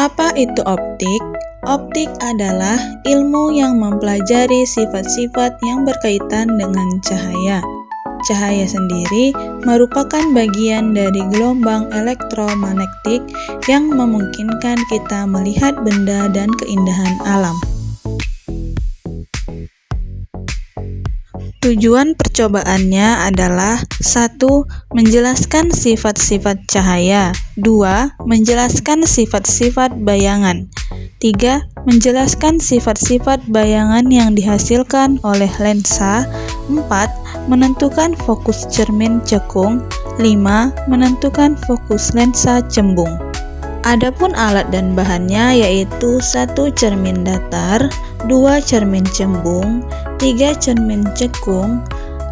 Apa itu optik? Optik adalah ilmu yang mempelajari sifat-sifat yang berkaitan dengan cahaya. Cahaya sendiri merupakan bagian dari gelombang elektromagnetik yang memungkinkan kita melihat benda dan keindahan alam. Tujuan percobaannya adalah 1. Menjelaskan sifat-sifat cahaya. 2. Menjelaskan sifat-sifat bayangan. 3. Menjelaskan sifat-sifat bayangan yang dihasilkan oleh lensa. 4. Menentukan fokus cermin cekung. 5. Menentukan fokus lensa cembung. Adapun alat dan bahannya yaitu 1. Cermin datar, 2. Cermin cembung, 3. Cermin cekung,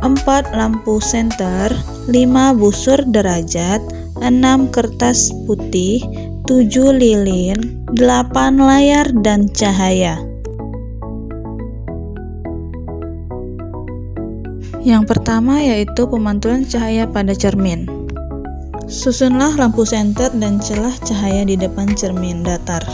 4. Lampu senter, 5. Busur derajat, 6. Kertas putih, 7. Lilin, 8. Layar dan cahaya. Yang pertama yaitu pemantulan cahaya pada cermin. Susunlah lampu senter dan celah cahaya di depan cermin datar.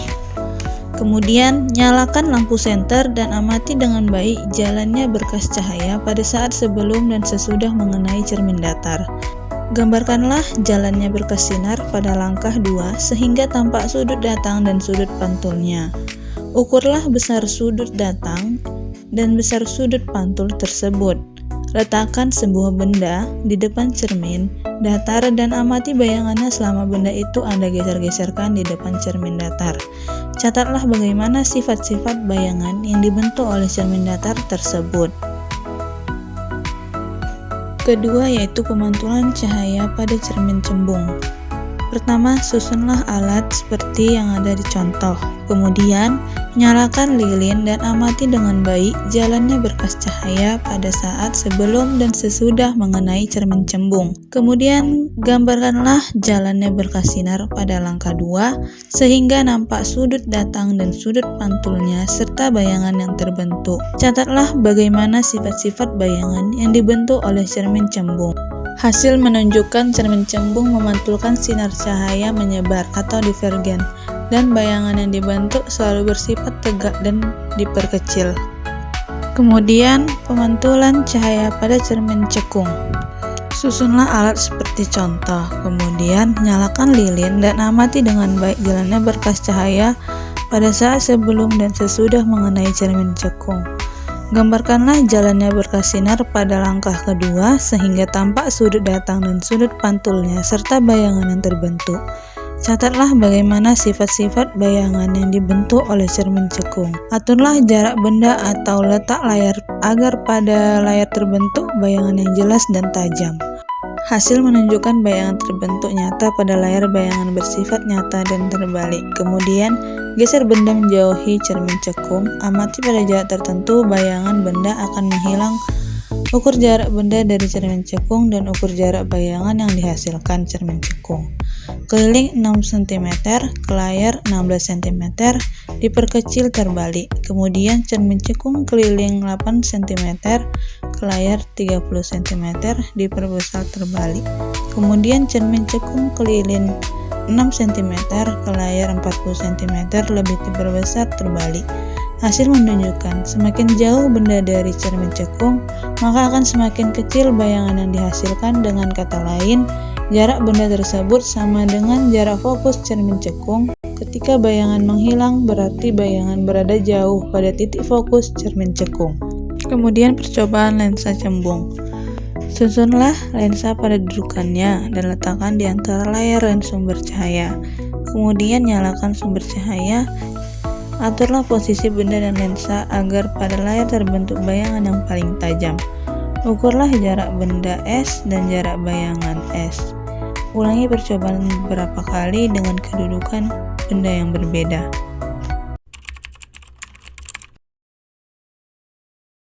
Kemudian, nyalakan lampu senter dan amati dengan baik jalannya berkas cahaya pada saat sebelum dan sesudah mengenai cermin datar. Gambarkanlah jalannya berkas sinar pada langkah 2 sehingga tampak sudut datang dan sudut pantulnya. Ukurlah besar sudut datang dan besar sudut pantul tersebut. Letakkan sebuah benda di depan cermin datar dan amati bayangannya selama benda itu Anda geser-geserkan di depan cermin datar. Catatlah bagaimana sifat-sifat bayangan yang dibentuk oleh cermin datar tersebut. Kedua yaitu pemantulan cahaya pada cermin cembung. Pertama, susunlah alat seperti yang ada di contoh. Kemudian, nyalakan lilin dan amati dengan baik jalannya berkas cahaya pada saat sebelum dan sesudah mengenai cermin cembung. Kemudian, gambarkanlah jalannya berkas sinar pada langkah 2 sehingga nampak sudut datang dan sudut pantulnya serta bayangan yang terbentuk. Catatlah bagaimana sifat-sifat bayangan yang dibentuk oleh cermin cembung. Hasil menunjukkan cermin cembung memantulkan sinar cahaya menyebar atau divergen, dan bayangan yang dibentuk selalu bersifat tegak dan diperkecil. Kemudian, pemantulan cahaya pada cermin cekung. Susunlah alat seperti contoh, kemudian nyalakan lilin dan amati dengan baik jalannya berkas cahaya pada saat sebelum dan sesudah mengenai cermin cekung. Gambarkanlah jalannya berkas sinar pada langkah kedua sehingga tampak sudut datang dan sudut pantulnya serta bayangan yang terbentuk. Catatlah bagaimana sifat-sifat bayangan yang dibentuk oleh cermin cekung. Aturlah jarak benda atau letak layar agar pada layar terbentuk bayangan yang jelas dan tajam. Hasil menunjukkan bayangan terbentuk nyata pada layar bayangan bersifat nyata dan terbalik. Kemudian, geser benda menjauhi cermin cekung, amati pada jarak tertentu bayangan benda akan menghilang. Ukur jarak benda dari cermin cekung dan ukur jarak bayangan yang dihasilkan cermin cekung. Keliling 6 cm, ke layar 16 cm, diperkecil terbalik. Kemudian cermin cekung keliling 8 cm, ke layar 30 cm, diperbesar terbalik. Kemudian cermin cekung keliling 6 cm, ke layar 40 cm, lebih diperbesar terbalik. Hasil menunjukkan semakin jauh benda dari cermin cekung, maka akan semakin kecil bayangan yang dihasilkan. Dengan kata lain, jarak benda tersebut sama dengan jarak fokus cermin cekung. Ketika bayangan menghilang, berarti bayangan berada jauh pada titik fokus cermin cekung. Kemudian percobaan lensa cembung. Susunlah lensa pada dudukannya dan letakkan di antara layar dan sumber cahaya. Kemudian nyalakan sumber cahaya. Aturlah posisi benda dan lensa agar pada layar terbentuk bayangan yang paling tajam. Ukurlah jarak benda S dan jarak bayangan S. Ulangi percobaan beberapa kali dengan kedudukan benda yang berbeda.